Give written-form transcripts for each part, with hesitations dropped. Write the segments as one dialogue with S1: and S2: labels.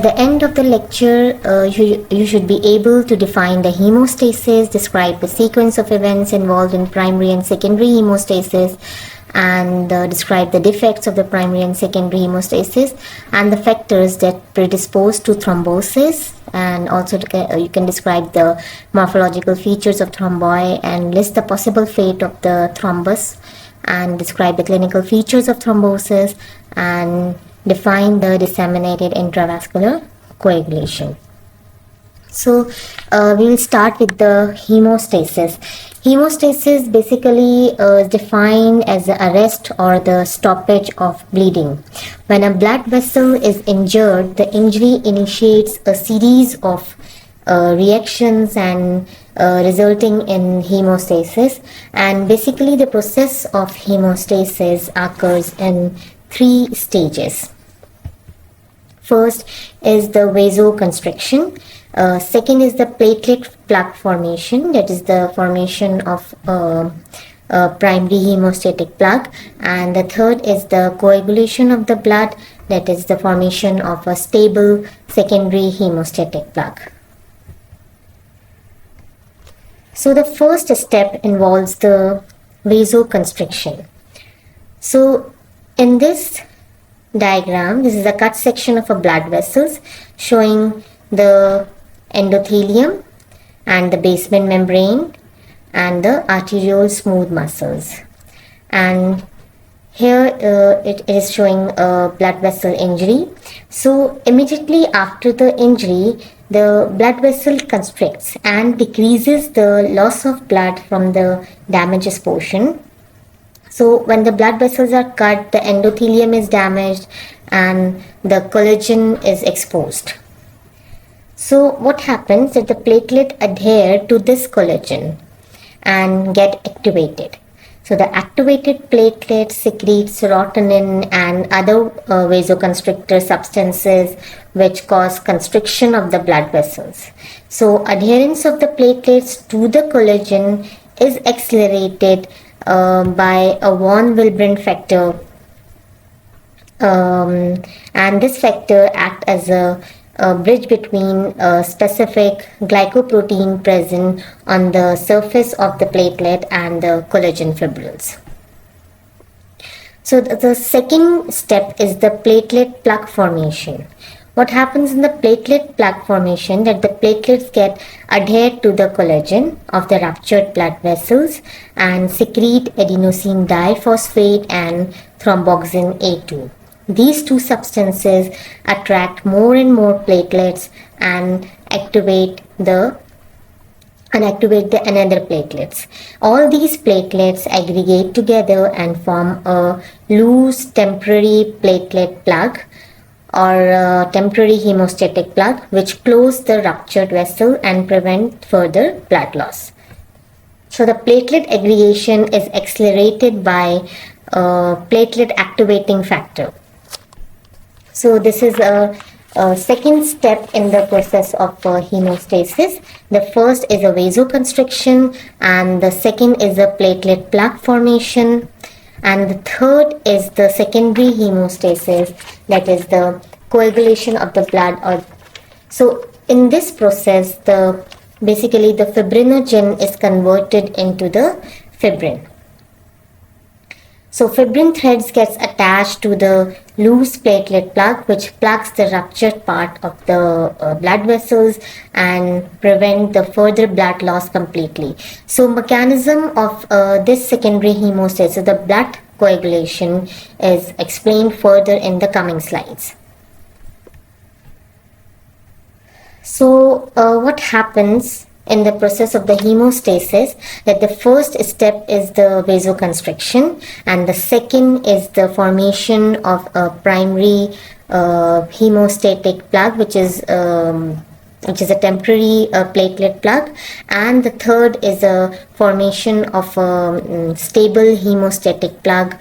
S1: the end of the lecture, you should be able to define the hemostasis, describe the sequence of events involved in primary and secondary hemostasis, and describe the defects of the primary and secondary hemostasis and the factors that predispose to thrombosis, and also you can describe the morphological features of thrombi and list the possible fate of the thrombus and describe the clinical features of thrombosis and define the disseminated intravascular coagulation. So we will start with the hemostasis. Hemostasis basically is defined as the arrest or the stoppage of bleeding. When a blood vessel is injured, the injury initiates a series of reactions and resulting in hemostasis, and basically the process of hemostasis occurs in 3 stages. First is the vasoconstriction. Second is the platelet plaque formation, that is the formation of primary hemostatic plaque, and the third is the coagulation of the blood, that is the formation of a stable secondary hemostatic plaque. So the first step involves the vasoconstriction. So in this diagram, this is a cut section of a blood vessels showing the endothelium and the basement membrane and the arteriole smooth muscles, and here it is showing a blood vessel injury. So immediately after the injury, the blood vessel constricts and decreases the loss of blood from the damaged portion. So when the blood vessels are cut, the endothelium is damaged and the collagen is exposed. So what happens is the platelet adhere to this collagen and get activated. So the activated platelet secretes serotonin and other vasoconstrictor substances which cause constriction of the blood vessels. So adherence of the platelets to the collagen is accelerated by a von Willebrand factor, and this factor acts as a bridge between a specific glycoprotein present on the surface of the platelet and the collagen fibrils. So the second step is the platelet plaque formation. What happens in the platelet plaque formation, that the platelets get adhered to the collagen of the ruptured blood vessels and secrete adenosine diphosphate and thromboxane A2. These 2 substances attract more and more platelets and activate the another platelets. All these platelets aggregate together and form a loose temporary platelet plug or temporary hemostatic plug, which close the ruptured vessel and prevent further blood loss. So the platelet aggregation is accelerated by platelet activating factor. So this is a second step in the process of hemostasis. The first is a vasoconstriction, and the second is a platelet plaque formation, and the third is the secondary hemostasis, that is the coagulation of the blood. So in this process, basically the fibrinogen is converted into the fibrin. So fibrin threads gets attached to the loose platelet plug, which plugs the ruptured part of the blood vessels and prevent the further blood loss completely. So mechanism of this secondary hemostasis, so the blood coagulation, is explained further in the coming slides. So what happens in the process of the hemostasis, that the first step is the vasoconstriction and the second is the formation of a primary hemostatic plug, which is a temporary platelet plug, and the third is a formation of a stable hemostatic plug,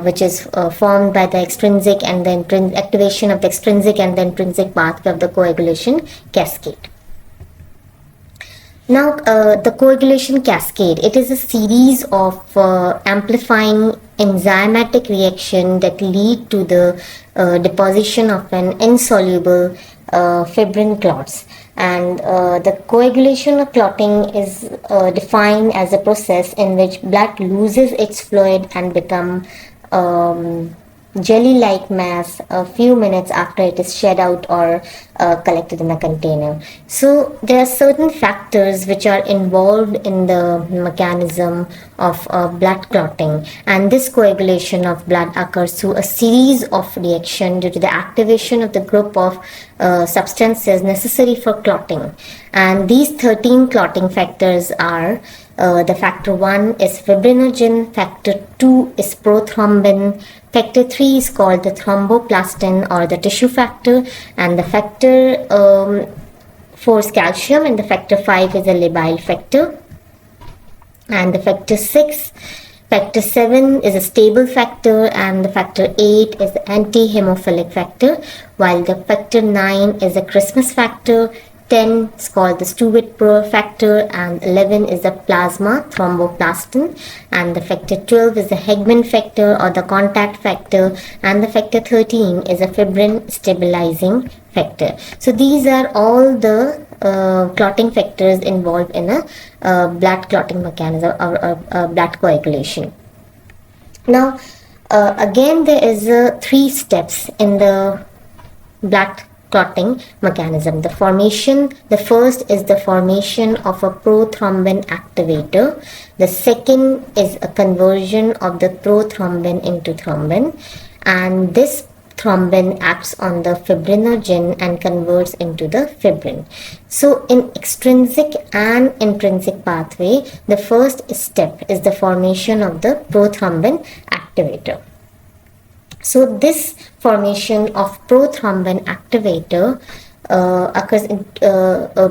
S1: which is formed by the extrinsic and the activation of the extrinsic and the intrinsic pathway of the coagulation cascade. Now, the coagulation cascade, it is a series of amplifying enzymatic reaction that lead to the deposition of an insoluble fibrin clots. And the coagulation or clotting is defined as a process in which blood loses its fluid and become jelly-like mass a few minutes after it is shed out or collected in a container. So there are certain factors which are involved in the mechanism of blood clotting, and this coagulation of blood occurs through a series of reactions due to the activation of the group of substances necessary for clotting. And these 13 clotting factors are the factor 1 is fibrinogen, factor 2 is prothrombin, factor 3 is called the thromboplastin or the tissue factor, and the factor 4 is calcium, and the factor 5 is a labile factor, and the factor 6, factor 7 is a stable factor, and the factor 8 is the anti-hemophilic factor, while the factor 9 is a Christmas factor, 10 is called the Stewart factor, and 11 is the plasma thromboplastin, and the factor 12 is the Hegman factor or the contact factor, and the factor 13 is a fibrin stabilizing factor. So these are all the clotting factors involved in a blood clotting mechanism or blood coagulation. Now again, there is 3 steps in the blood clotting mechanism. The first is the formation of a prothrombin activator. The second is a conversion of the prothrombin into thrombin, and this thrombin acts on the fibrinogen and converts into the fibrin. So in extrinsic and intrinsic pathway, the first step is the formation of the prothrombin activator. So this formation of prothrombin activator occurs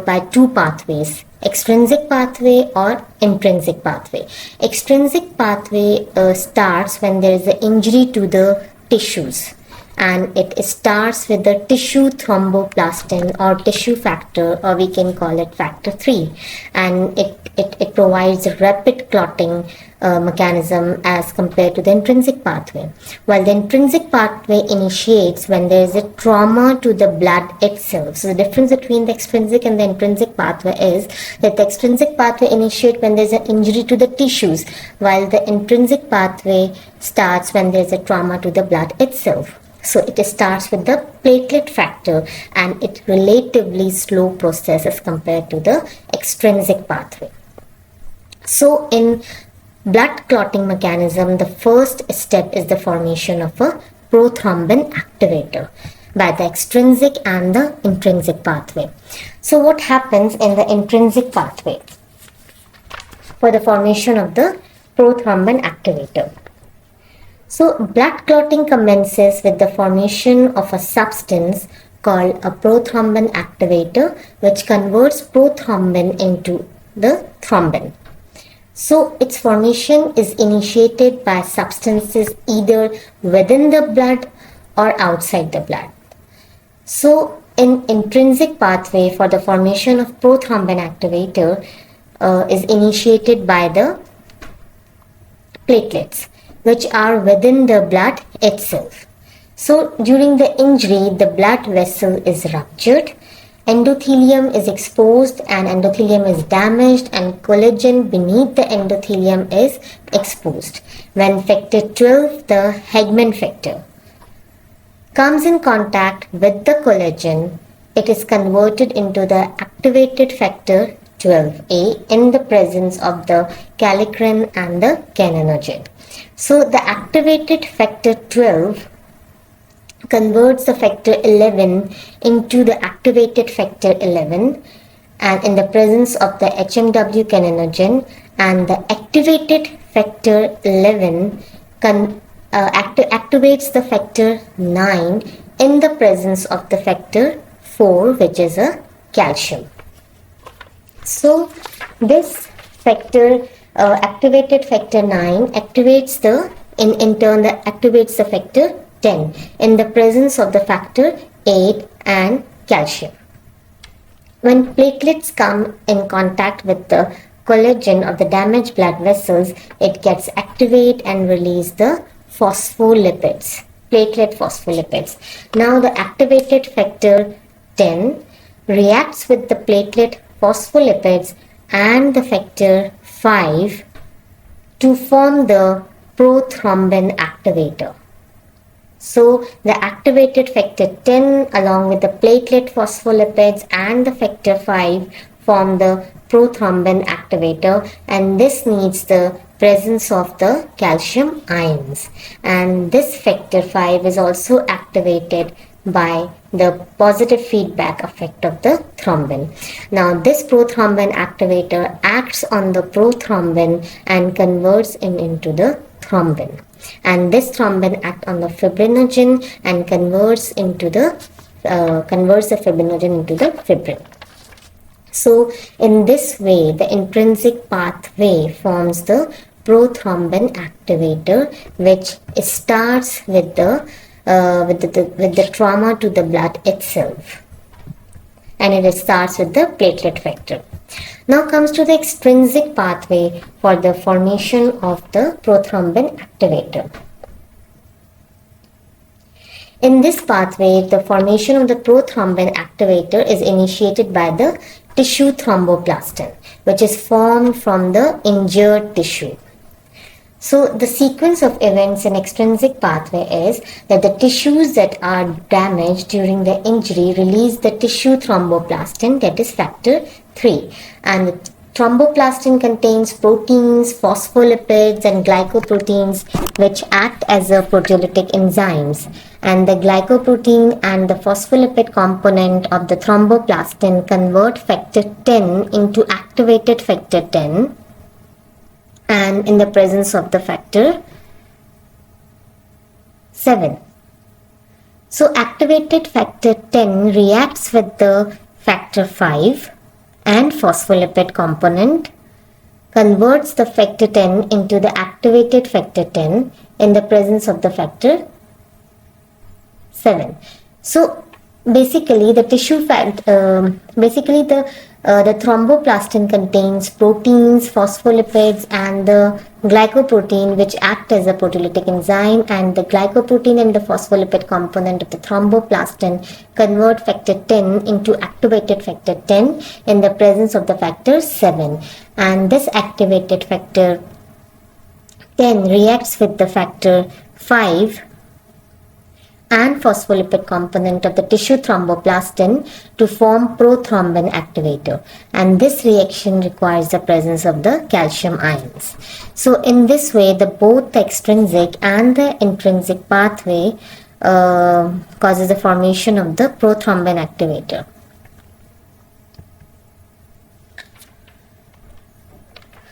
S1: by 2 pathways: extrinsic pathway or intrinsic pathway. Extrinsic pathway starts when there is an injury to the tissues, and it starts with the tissue thromboplastin or tissue factor, or we can call it factor 3, and it provides a rapid clotting mechanism as compared to the intrinsic pathway. While the intrinsic pathway initiates when there is a trauma to the blood itself. So the difference between the extrinsic and the intrinsic pathway is that the extrinsic pathway initiates when there is an injury to the tissues, while the intrinsic pathway starts when there is a trauma to the blood itself. So it starts with the platelet factor, and it relatively slow process as compared to the extrinsic pathway. So in blood clotting mechanism, the first step is the formation of a prothrombin activator by the extrinsic and the intrinsic pathway. So what happens in the intrinsic pathway for the formation of the prothrombin activator? So blood clotting commences with the formation of a substance called a prothrombin activator, which converts prothrombin into the thrombin. So its formation is initiated by substances either within the blood or outside the blood. So in intrinsic pathway for the formation of prothrombin activator is initiated by the platelets, which are within the blood itself. So during the injury, the blood vessel is ruptured, endothelium is exposed and endothelium is damaged, and collagen beneath the endothelium is exposed. When factor 12, the Hegman factor, comes in contact with the collagen, it is converted into the activated factor 12A in the presence of the kallikrein and the kininogen. So the activated factor 12 converts the factor 11 into the activated factor 11, and in the presence of the HMW kininogen, and the activated factor 11 activates the factor 9 in the presence of the factor 4, which is a calcium. So this factor activated factor 9 activates the in turn that activates the factor 10 in the presence of the factor 8 and calcium. When platelets come in contact with the collagen of the damaged blood vessels, it gets activate and release the phospholipids, platelet phospholipids. Now the activated factor 10 reacts with the platelet phospholipids and the factor 5 to form the prothrombin activator. So the activated factor 10 along with the platelet phospholipids and the factor 5 form the prothrombin activator, and this needs the presence of the calcium ions, and this factor 5 is also activated by the positive feedback effect of the thrombin. Now this prothrombin activator acts on the prothrombin and converts it into the thrombin, and this thrombin acts on the fibrinogen and converts the fibrinogen into the fibrin. So in this way the intrinsic pathway forms the prothrombin activator, which starts with the trauma to the blood itself, and it starts with the platelet factor. Now comes to the extrinsic pathway for the formation of the prothrombin activator. In this pathway, the formation of the prothrombin activator is initiated by the tissue thromboplastin, which is formed from the injured tissue. So the sequence of events in extrinsic pathway is that the tissues that are damaged during the injury release the tissue thromboplastin, that is factor 3, and the thromboplastin contains proteins, phospholipids and glycoproteins which act as a proteolytic enzymes, and the glycoprotein and the phospholipid component of the thromboplastin convert factor 10 into activated factor 10, and in the presence of the factor 7. So activated factor 10 reacts with the factor 5 and phospholipid component, converts the factor 10 into the activated factor 10 in the presence of the factor 7. So basically the the thromboplastin contains proteins, phospholipids and the glycoprotein which act as a proteolytic enzyme, and the glycoprotein and the phospholipid component of the thromboplastin convert factor 10 into activated factor 10 in the presence of the factor 7, and this activated factor 10 reacts with the factor 5 and phospholipid component of the tissue thromboplastin to form prothrombin activator, and this reaction requires the presence of the calcium ions. So in this way both the extrinsic and the intrinsic pathway causes the formation of the prothrombin activator.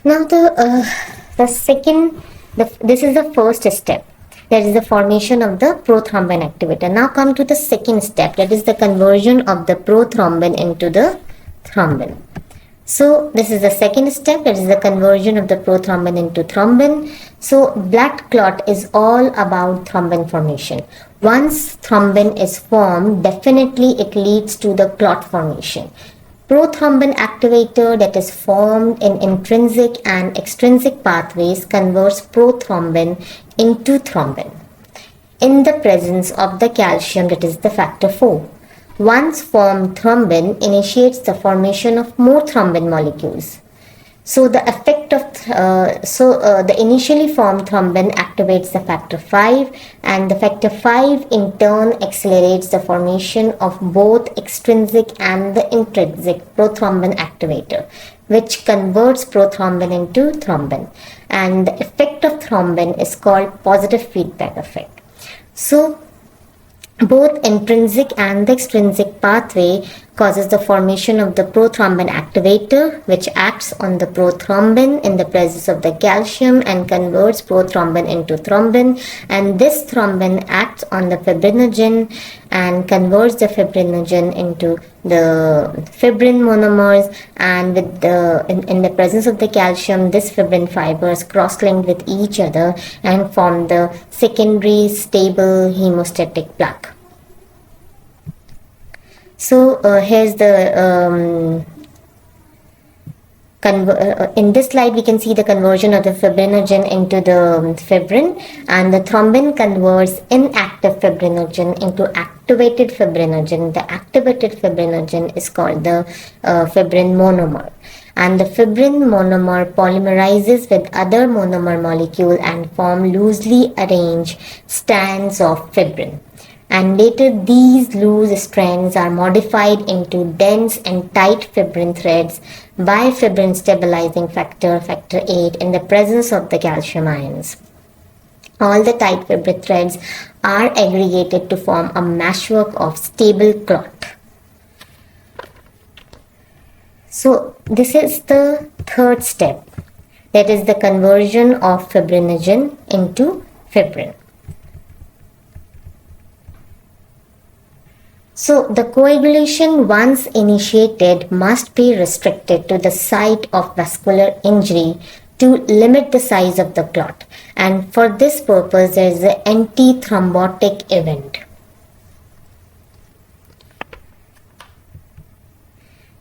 S1: Now this is the first step, that is the formation of the prothrombin activator. Now come to the second step, that is the conversion of the prothrombin into the thrombin. So this is the second step, that is the conversion of the prothrombin into thrombin. So blood clot is all about thrombin formation. Once thrombin is formed, definitely it leads to the clot formation. Prothrombin activator that is formed in intrinsic and extrinsic pathways converts prothrombin into thrombin in the presence of the calcium, that is the factor 4. Once formed thrombin initiates the formation of more thrombin molecules. So the effect of the initially formed thrombin activates the factor 5, and the factor 5 in turn accelerates the formation of both extrinsic and the intrinsic prothrombin activator, which converts prothrombin into thrombin, and the effect of thrombin is called positive feedback effect. So both intrinsic and the extrinsic pathway causes the formation of the prothrombin activator, which acts on the prothrombin in the presence of the calcium and converts prothrombin into thrombin, and this thrombin acts on the fibrinogen and converts the fibrinogen into the fibrin monomers, and with in the presence of the calcium, this fibrin fibers cross-linked with each other and form the secondary stable hemostatic plaque. So here's the in this slide we can see the conversion of the fibrinogen into the fibrin, and the thrombin converts inactive fibrinogen into activated fibrinogen. The activated fibrinogen is called the fibrin monomer, and the fibrin monomer polymerizes with other monomer molecule and form loosely arranged strands of fibrin. And later these loose strands are modified into dense and tight fibrin threads by fibrin stabilizing factor 8 in the presence of the calcium ions. All the tight fibrin threads are aggregated to form a meshwork of stable clot. So this is the third step, that is the conversion of fibrinogen into fibrin. So the coagulation, once initiated, must be restricted to the site of vascular injury to limit the size of the clot, and for this purpose there is an anti-thrombotic event.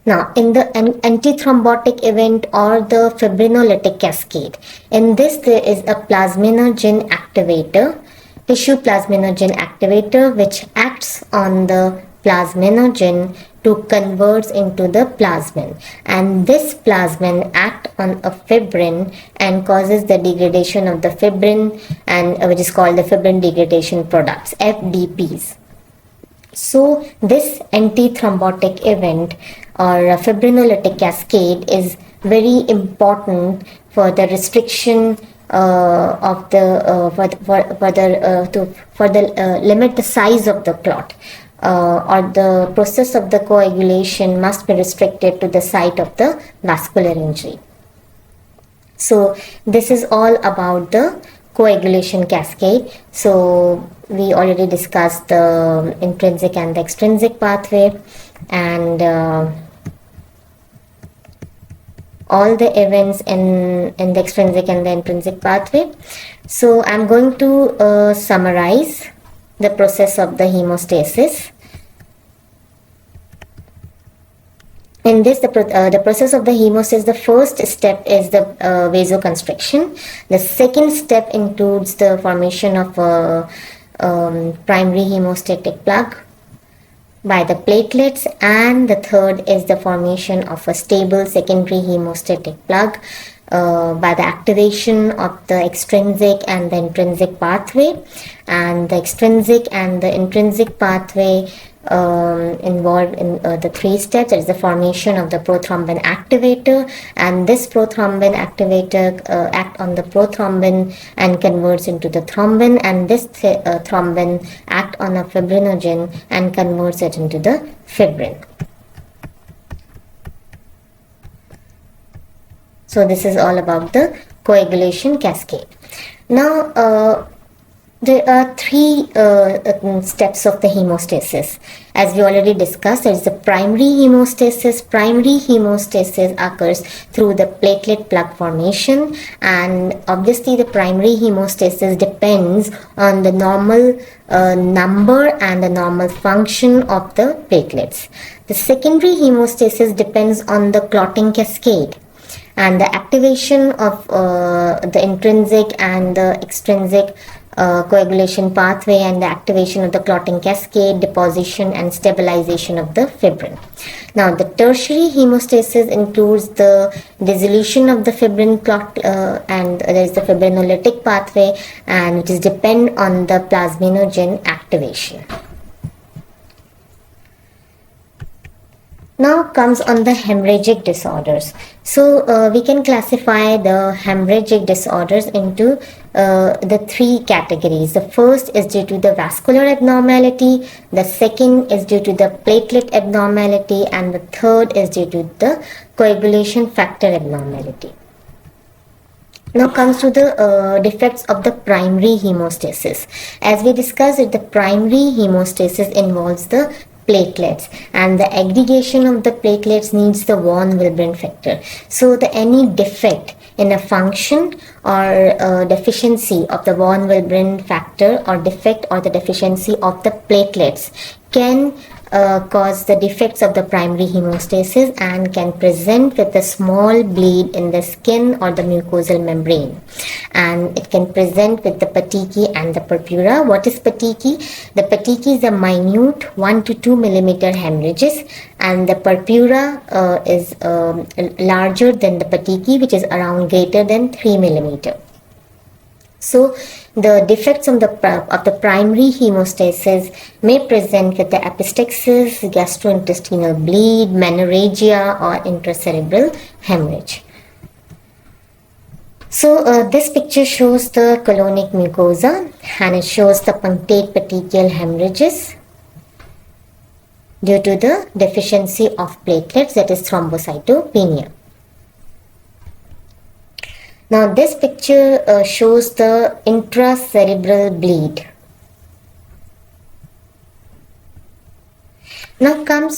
S1: Now, in the antithrombotic event or the fibrinolytic cascade, in this there is a plasminogen activator, tissue plasminogen activator, which acts on the plasminogen to convert into the plasmin, and this plasmin acts on a fibrin and causes the degradation of the fibrin, and which is called the fibrin degradation products, FDPs. So this antithrombotic event or fibrinolytic cascade is very important for the restriction of the limit the size of the clot, or the process of the coagulation must be restricted to the site of the vascular injury. So this is all about the coagulation cascade. So we already discussed the intrinsic and the extrinsic pathway, and all the events in the extrinsic and the intrinsic pathway. So I'm going to summarize the process of the hemostasis. In this, the process of the hemostasis, the first step is the vasoconstriction. The second step includes the formation of a primary hemostatic plug by the platelets, and the third is the formation of a stable secondary hemostatic plug by the activation of the extrinsic and the intrinsic pathway. And the extrinsic and the intrinsic pathway involved in the three steps. That is the formation of the prothrombin activator, and this prothrombin activator act on the prothrombin and converts into the thrombin, and this thrombin act on a fibrinogen and converts it into the fibrin. So this is all about the coagulation cascade. Now there are three steps of the hemostasis. As we already discussed, there is the primary hemostasis. Primary hemostasis occurs through the platelet plug formation, and obviously the primary hemostasis depends on the normal number and the normal function of the platelets. The secondary hemostasis depends on the clotting cascade, and the activation of the intrinsic and the extrinsic coagulation pathway, and the activation of the clotting cascade, deposition and stabilization of the fibrin. Now the tertiary hemostasis includes the dissolution of the fibrin clot, and there is the fibrinolytic pathway, and it is depend on the plasminogen activation. Now comes on the hemorrhagic disorders. So we can classify the hemorrhagic disorders into the three categories. The first is due to the vascular abnormality, the second is due to the platelet abnormality, and the third is due to the coagulation factor abnormality. Now comes to the defects of the primary hemostasis. As we discussed, the primary hemostasis involves the platelets, and the aggregation of the platelets needs the von Willebrand factor. So any defect in a function or deficiency of the von Willebrand factor, or defect or the deficiency of the platelets, can cause the defects of the primary hemostasis and can present with a small bleed in the skin or the mucosal membrane, and it can present with the petechiae and the purpura. What is petechiae? The petechiae is a minute 1 to 2 millimeter hemorrhages, and the purpura is larger than the petechiae, which is around greater than 3 millimeter. So the defects of the primary hemostasis may present with the epistaxis, gastrointestinal bleed, menorrhagia, or intracerebral hemorrhage. So this picture shows the colonic mucosa, and it shows the punctate petechial hemorrhages due to the deficiency of platelets, that is thrombocytopenia. Now this picture shows the intracerebral bleed. Now come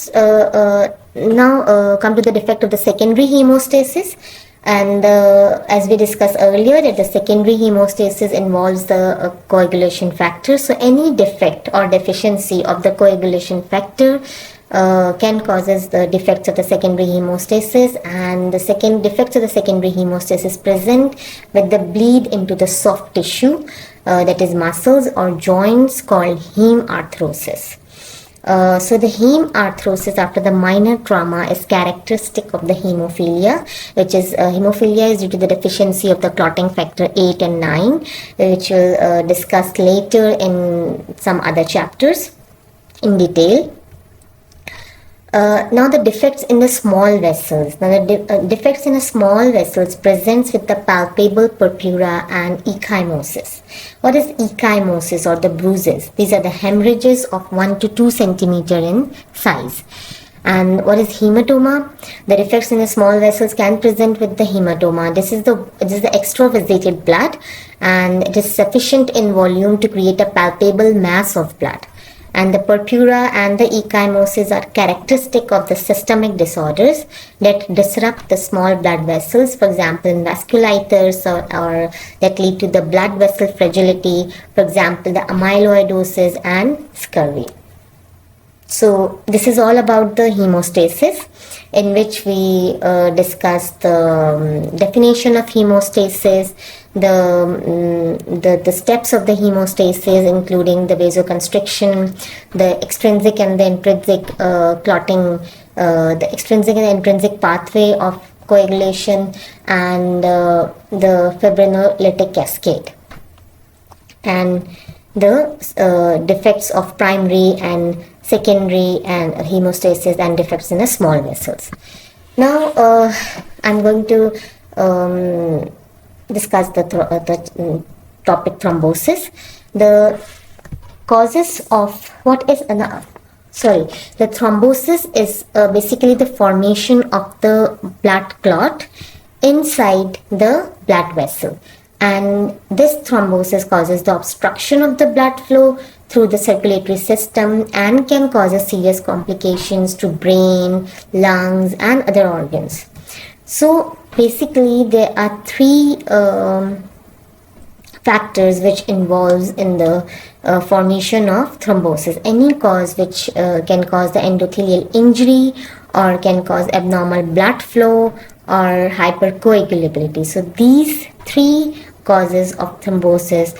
S1: to the defect of the secondary hemostasis. And as we discussed earlier, that the secondary hemostasis involves the coagulation factor. So any defect or deficiency of the coagulation factor can causes the defects of the secondary hemostasis, and the defects of the secondary hemostasis present with the bleed into the soft tissue, that is muscles or joints, called hemarthrosis. So the hemarthrosis after the minor trauma is characteristic of the hemophilia, which is hemophilia is due to the deficiency of the clotting factor 8 and 9, which we'll discuss later in some other chapters in detail. Now the defects in the small vessels. Now the defects in the small vessels presents with the palpable purpura and ecchymosis. What is ecchymosis, or the bruises? These are the hemorrhages of 1 to 2 centimeter in size. And what is hematoma? The defects in the small vessels can present with the hematoma. This is the extravasated blood, and it is sufficient in volume to create a palpable mass of blood. And the purpura and the ecchymosis are characteristic of the systemic disorders that disrupt the small blood vessels, for example in vasculitis, or that lead to the blood vessel fragility, for example the amyloidosis and scurvy. So this is all about the hemostasis, in which we discuss the definition of hemostasis, the steps of the hemostasis, including the vasoconstriction, the extrinsic and the intrinsic clotting, the extrinsic and the intrinsic pathway of coagulation, and the fibrinolytic cascade, and the defects of primary and secondary and hemostasis and defects in the small vessels. Now I'm going to discuss the topic thrombosis. The causes of the thrombosis is basically the formation of the blood clot inside the blood vessel, and this thrombosis causes the obstruction of the blood flow through the circulatory system and can cause serious complications to brain, lungs, and other organs. So basically there are 3 factors which involves in the formation of thrombosis. Any cause which can cause the endothelial injury, or can cause abnormal blood flow, or hypercoagulability. So these 3 causes of thrombosis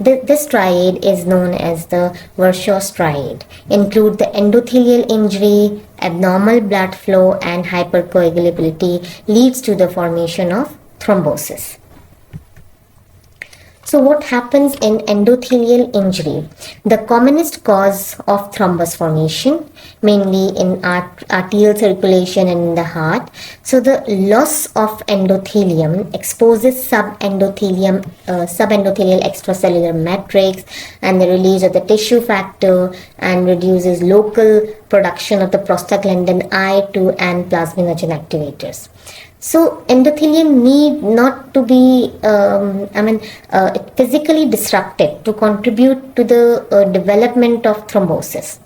S1: this triad is known as the Virchow triad. Include the endothelial injury, abnormal blood flow, and hypercoagulability leads to the formation of thrombosis. So what happens in endothelial injury? The commonest cause of thrombus formation, mainly in arterial circulation and in the heart. So the loss of endothelium exposes subendothelial extracellular matrix and the release of the tissue factor, and reduces local production of the prostaglandin I2 and plasminogen activators. So endothelium need not to be physically disrupted to contribute to the development of thrombosis.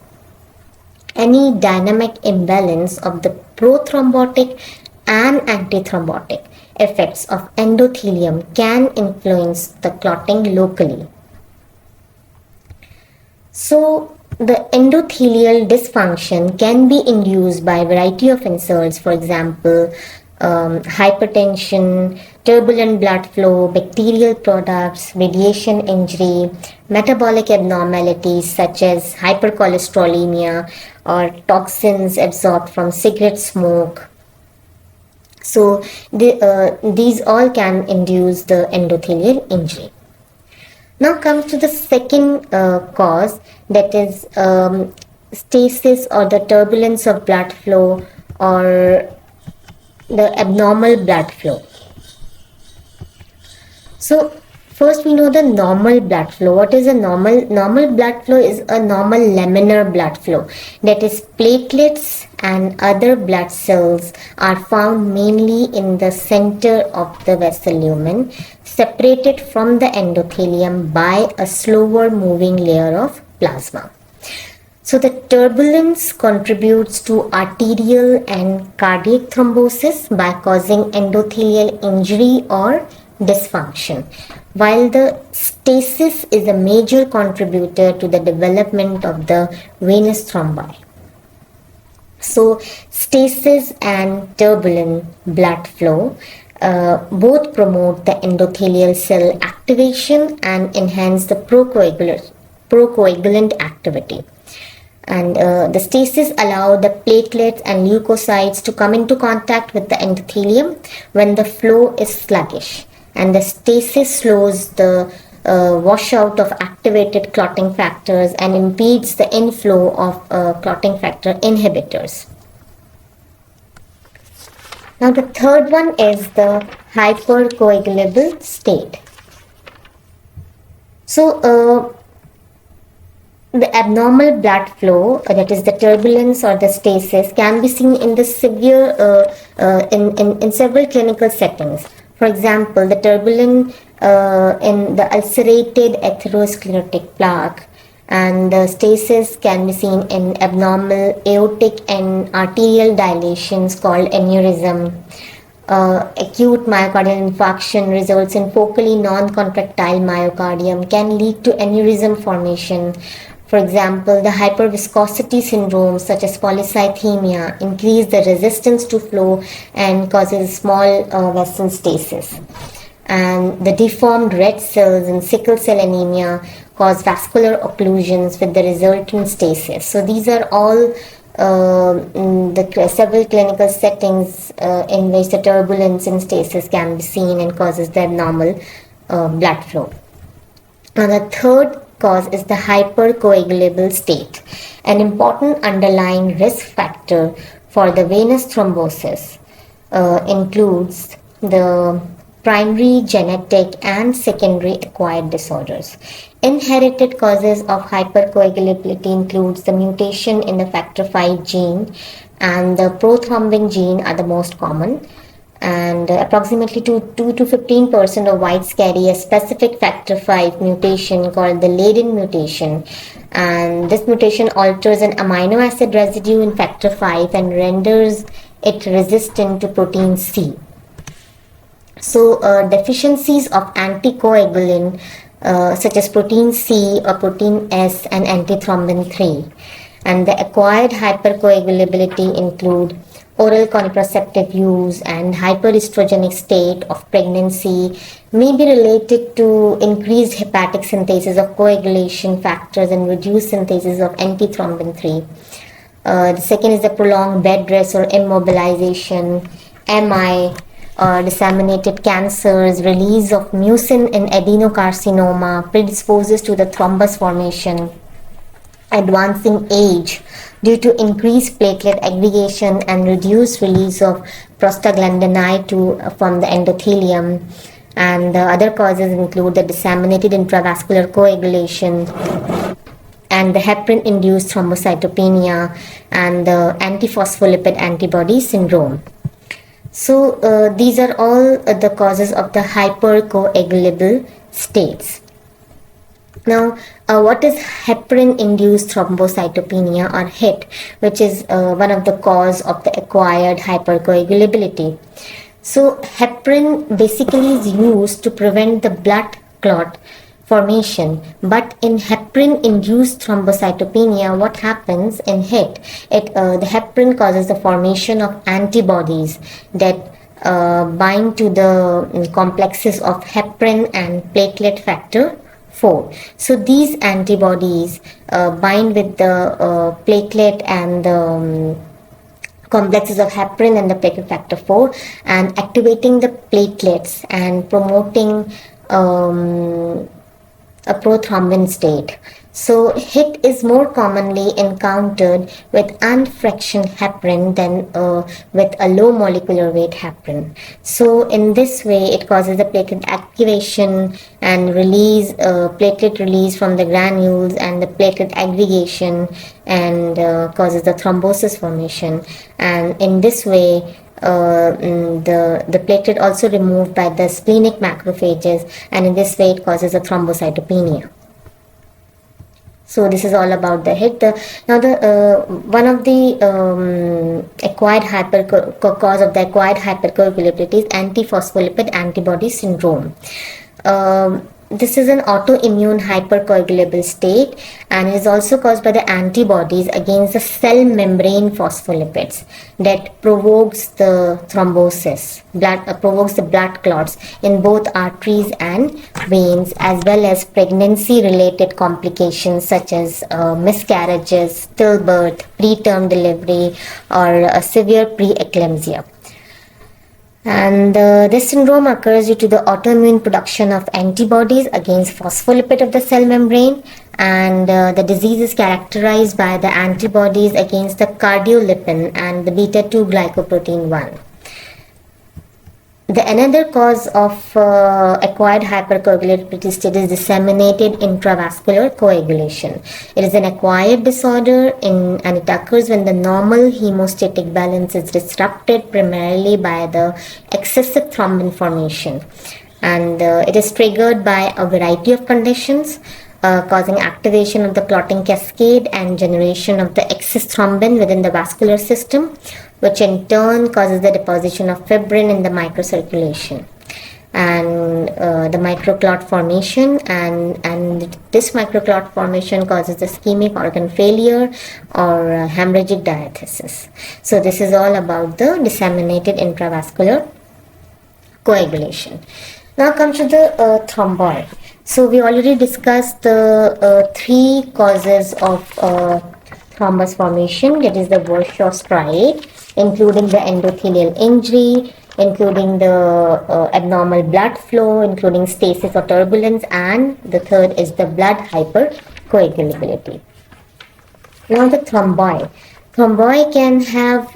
S1: Any dynamic imbalance of the prothrombotic and antithrombotic effects of endothelium can influence the clotting locally. So the endothelial dysfunction can be induced by a variety of insults, for example, hypertension, turbulent blood flow, bacterial products, radiation injury, metabolic abnormalities such as hypercholesterolemia or toxins absorbed from cigarette smoke. So these all can induce the endothelial injury. Now comes to the second cause, that is stasis or the turbulence of blood flow or the abnormal blood flow. So first we know the normal blood flow. What is a normal? Normal blood flow is a normal laminar blood flow. That is, platelets and other blood cells are found mainly in the center of the vessel lumen, separated from the endothelium by a slower moving layer of plasma. So the turbulence contributes to arterial and cardiac thrombosis by causing endothelial injury or dysfunction, while the stasis is a major contributor to the development of the venous thrombi. So stasis and turbulent blood flow both promote the endothelial cell activation and enhance the procoagulant activity. And the stasis allow the platelets and leukocytes to come into contact with the endothelium when the flow is sluggish, and the stasis slows the washout of activated clotting factors and impedes the inflow of clotting factor inhibitors. Now the third one is the hypercoagulable state. So the abnormal blood flow, that is the turbulence or the stasis, can be seen in the severe in several clinical settings. For example, the turbulence in the ulcerated atherosclerotic plaque, and the stasis can be seen in abnormal aortic and arterial dilations called aneurysm. Acute myocardial infarction results in focally non-contractile myocardium, can lead to aneurysm formation. For example, the hyperviscosity syndrome such as polycythemia increase the resistance to flow and causes small vessel stasis. And the deformed red cells in sickle cell anemia cause vascular occlusions with the resultant stasis. So these are all the several clinical settings in which the turbulence and stasis can be seen and causes the abnormal blood flow. Now the third cause is the hypercoagulable state. An important underlying risk factor for the venous thrombosis includes the primary genetic and secondary acquired disorders. Inherited causes of hypercoagulability includes the mutation in the factor V gene and the prothrombin gene are the most common, and approximately 2 to 15% of whites carry a specific factor V mutation called the Leiden mutation, and this mutation alters an amino acid residue in factor V and renders it resistant to protein C. So deficiencies of anticoagulant such as protein C or protein S and antithrombin 3, and the acquired hypercoagulability include oral contraceptive use and hyperestrogenic state of pregnancy, may be related to increased hepatic synthesis of coagulation factors and reduced synthesis of antithrombin 3. The second is the prolonged bed rest or immobilization, MI, disseminated cancers, release of mucin in adenocarcinoma predisposes to the thrombus formation, advancing age due to increased platelet aggregation and reduced release of prostaglandin from the endothelium. And the other causes include the disseminated intravascular coagulation and the heparin-induced thrombocytopenia and the antiphospholipid antibody syndrome. So these are all the causes of the hypercoagulable states. Now, what is heparin-induced thrombocytopenia or HIT, which is one of the cause of the acquired hypercoagulability? So heparin basically is used to prevent the blood clot formation. But in heparin-induced thrombocytopenia, what happens in the heparin causes the formation of antibodies that bind to the complexes of heparin and platelet factor 4. So these antibodies bind with the platelet and the complexes of heparin and the platelet factor 4 and activating the platelets and promoting a prothrombin state. So HIT is more commonly encountered with unfractioned heparin than with a low molecular weight heparin. So in this way, it causes the platelet activation and release, platelet release from the granules and the platelet aggregation, and causes the thrombosis formation. And in this way, the platelet also removed by the splenic macrophages, and in this way it causes a thrombocytopenia. So this is all about the HIT. Now one of the acquired cause of the acquired hypercoagulability is antiphospholipid antibody syndrome. This is an autoimmune hypercoagulable state, and it is also caused by the antibodies against the cell membrane phospholipids that provokes the thrombosis, provokes the blood clots in both arteries and veins, as well as pregnancy-related complications such as miscarriages, stillbirth, preterm delivery, or severe preeclampsia. And this syndrome occurs due to the autoimmune production of antibodies against phospholipid of the cell membrane, and the disease is characterized by the antibodies against the cardiolipin and the beta-2 glycoprotein 1. The another cause of acquired hypercoagulability state is disseminated intravascular coagulation. It is an acquired disorder and it occurs when the normal hemostatic balance is disrupted primarily by the excessive thrombin formation. And it is triggered by a variety of conditions, causing activation of the clotting cascade and generation of the excess thrombin within the vascular system, which in turn causes the deposition of fibrin in the microcirculation and the microclot formation, and this microclot formation causes the ischemic organ failure or hemorrhagic diathesis. So this is all about the disseminated intravascular coagulation. Now comes to the thrombi. So we already discussed the three causes of thrombus formation, that is the Virchow triad, including the endothelial injury, including the abnormal blood flow, including stasis or turbulence, and the third is the blood hypercoagulability. Now the thrombi. Thrombi can have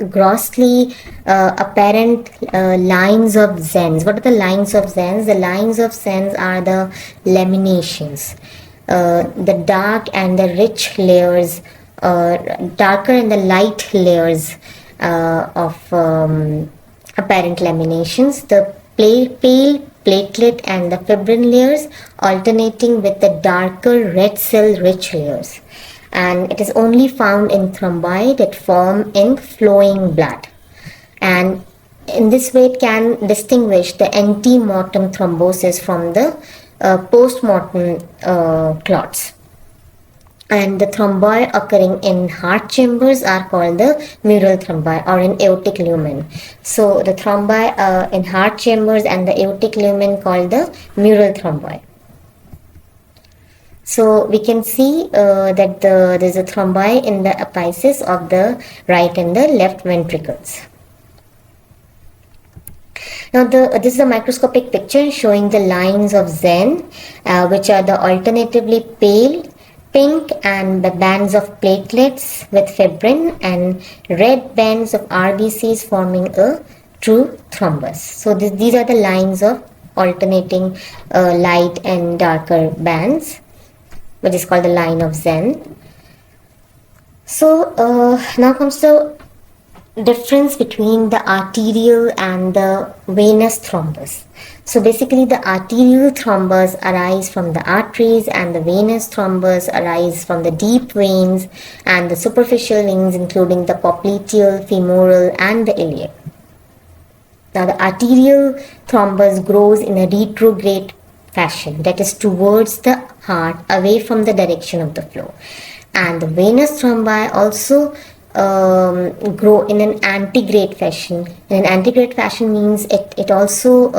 S1: grossly apparent lines of Zenns. What are the lines of Zenns? The lines of Zenns are the laminations. The dark and the rich layers, darker and the light layers of apparent laminations. The pale platelet and the fibrin layers alternating with the darker red cell rich layers. And it is only found in thrombi that form in flowing blood. And in this way it can distinguish the ante-mortem thrombosis from the post-mortem clots. And the thrombi occurring in heart chambers are called the mural thrombi, or in aortic lumen. So the thrombi in heart chambers and the aortic lumen called the mural thrombi. So we can see that there is a thrombi in the apices of the right and the left ventricles. Now this is a microscopic picture showing the lines of Zenn, which are the alternatively pale, pink and the bands of platelets with fibrin, and red bands of RBCs forming a true thrombus. So these are the lines of alternating light and darker bands, which is called the line of Zenn. So now comes the difference between the arterial and the venous thrombus. So basically the arterial thrombus arise from the arteries and the venous thrombus arise from the deep veins and the superficial veins, including the popliteal, femoral and the iliac. Now the arterial thrombus grows in a retrograde fashion, that is towards the heart, away from the direction of the flow. And the venous thrombi also grow in an antegrade fashion. In an antegrade fashion means it also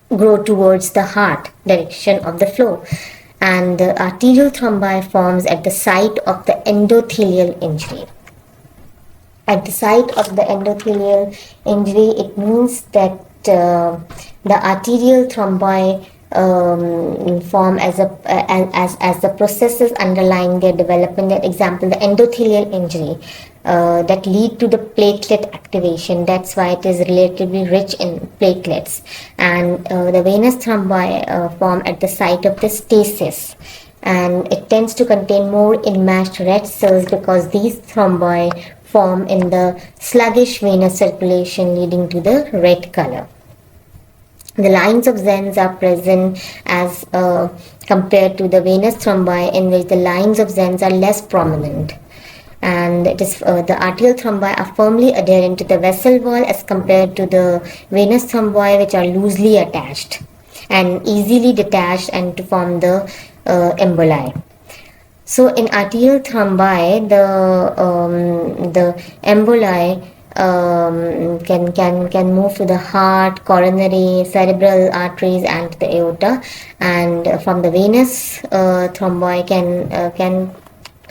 S1: grow towards the heart direction of the flow. And the arterial thrombi forms at the site of the endothelial injury. At the site of the endothelial injury, it means that the arterial thrombi form as the processes underlying their development. Example, the endothelial injury that lead to the platelet activation. That's why it is relatively rich in platelets. And the venous thrombi form at the site of the stasis, and it tends to contain more enmeshed red cells because these thrombi form in the sluggish venous circulation, leading to the red color. The lines of Zenz are present as compared to the venous thrombi, in which the lines of Zenz are less prominent. And it is the arterial thrombi are firmly adherent to the vessel wall as compared to the venous thrombi, which are loosely attached and easily detached and to form the emboli. So in arterial thrombi, the emboli can move to the heart, coronary, cerebral arteries, and to the aorta. And from the venous thrombi can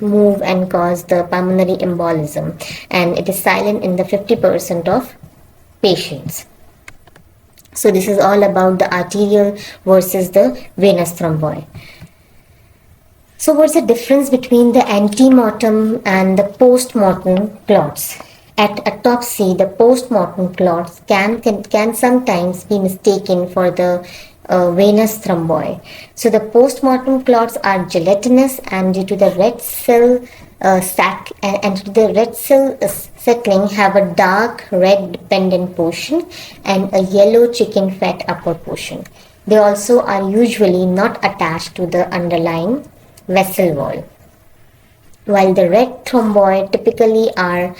S1: move and cause the pulmonary embolism, and it is silent in the 50% of patients. So this is all about the arterial versus the venous thrombi. So what's the difference between the antemortem and the postmortem clots? At autopsy, the postmortem clots can sometimes be mistaken for the venous thrombi. So the postmortem clots are gelatinous, and due to the red cell sac and to the red cell settling have a dark red dependent portion and a yellow chicken fat upper portion. They also are usually not attached to the underlying vessel wall, while the red thrombi typically are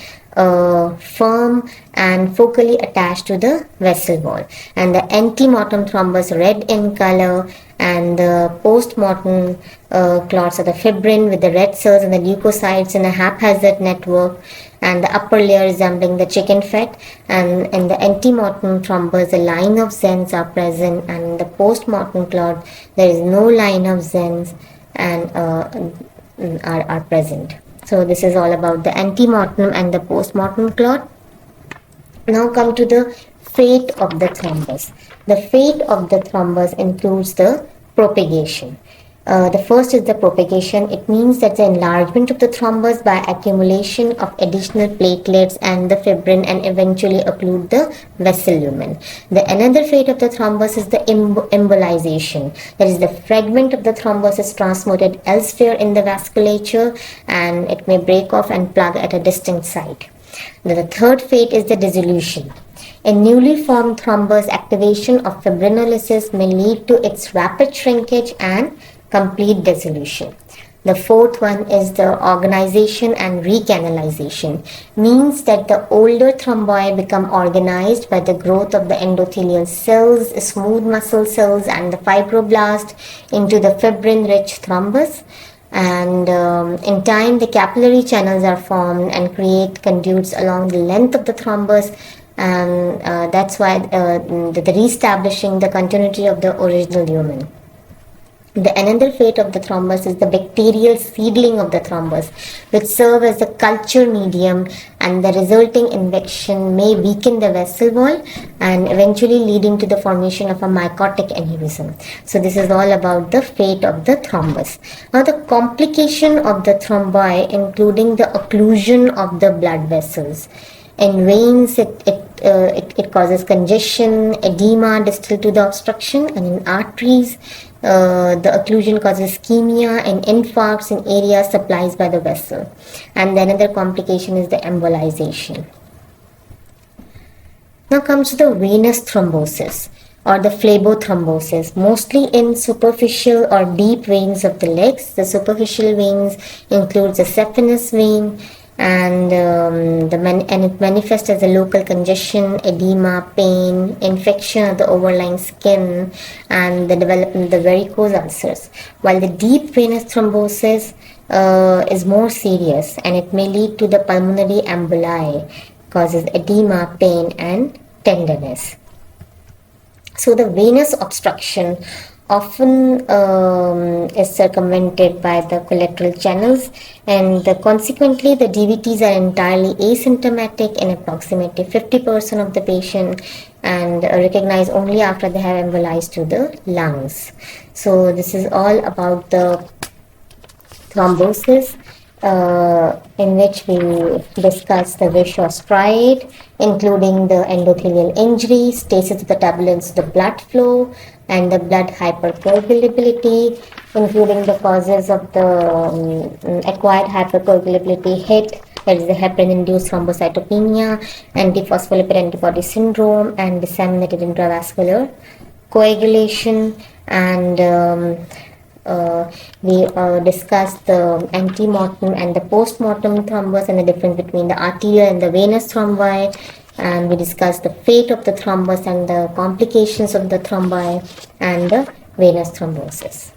S1: firm and focally attached to the vessel wall. And the antemortem thrombus red in color, and the postmortem clots are the fibrin with the red cells and the leukocytes in a haphazard network, and the upper layer resembling the chicken fat. And in the antemortem thrombus, the line of Zenz are present, and in the postmortem clot there is no line of Zenz and are present. So this is all about the antemortem and the postmortem clot. Now come to the fate of the thrombus. The fate of the thrombus includes the propagation. The first is the propagation. It means that the enlargement of the thrombus by accumulation of additional platelets and the fibrin, and eventually occlude the vessel lumen. The another fate of the thrombus is the embolization. That is, the fragment of the thrombus is transmitted elsewhere in the vasculature, and it may break off and plug at a distinct site. The third fate is the dissolution. In newly formed thrombus, activation of fibrinolysis may lead to its rapid shrinkage and complete dissolution. The fourth one is the organization and recanalization. Means that the older thrombi become organized by the growth of the endothelial cells, smooth muscle cells, and the fibroblast into the fibrin-rich thrombus. And in time, the capillary channels are formed and create conduits along the length of the thrombus, and that's why the re-establishing the continuity of the original lumen. The another fate of the thrombus is the bacterial seedling of the thrombus, which serve as the culture medium, and the resulting infection may weaken the vessel wall and eventually leading to the formation of a mycotic aneurysm. So this is all about the fate of the thrombus. Now the complication of the thrombi, including the occlusion of the blood vessels. In veins, it causes congestion, edema distal to the obstruction, and in arteries, the occlusion causes ischemia and infarcts in areas supplied by the vessel. And the another complication is the embolization. Now comes the venous thrombosis or the phlebothrombosis, mostly in superficial or deep veins of the legs. The superficial veins includes the saphenous vein, and it manifests as a local congestion, edema, pain, infection of the overlying skin, and the development of the varicose ulcers. While the deep venous thrombosis is more serious, and it may lead to the pulmonary emboli, causes edema, pain, and tenderness. So the venous obstruction often is circumvented by the collateral channels, and consequently the DVTs are entirely asymptomatic in approximately 50% of the patient, and recognized only after they have embolized to the lungs. So this is all about the thrombosis, in which we discuss the Virchow triad, including the endothelial injury, stasis of the turbulence of the blood flow, and the blood hypercoagulability, including the causes of the acquired hypercoagulability HIT, that is the heparin-induced thrombocytopenia, antiphospholipid antibody syndrome, and disseminated intravascular coagulation. And we discussed the ante-mortem and the post-mortem thrombus and the difference between the arterial and the venous thrombi, and we discussed the fate of the thrombus and the complications of the thrombi and the venous thrombosis.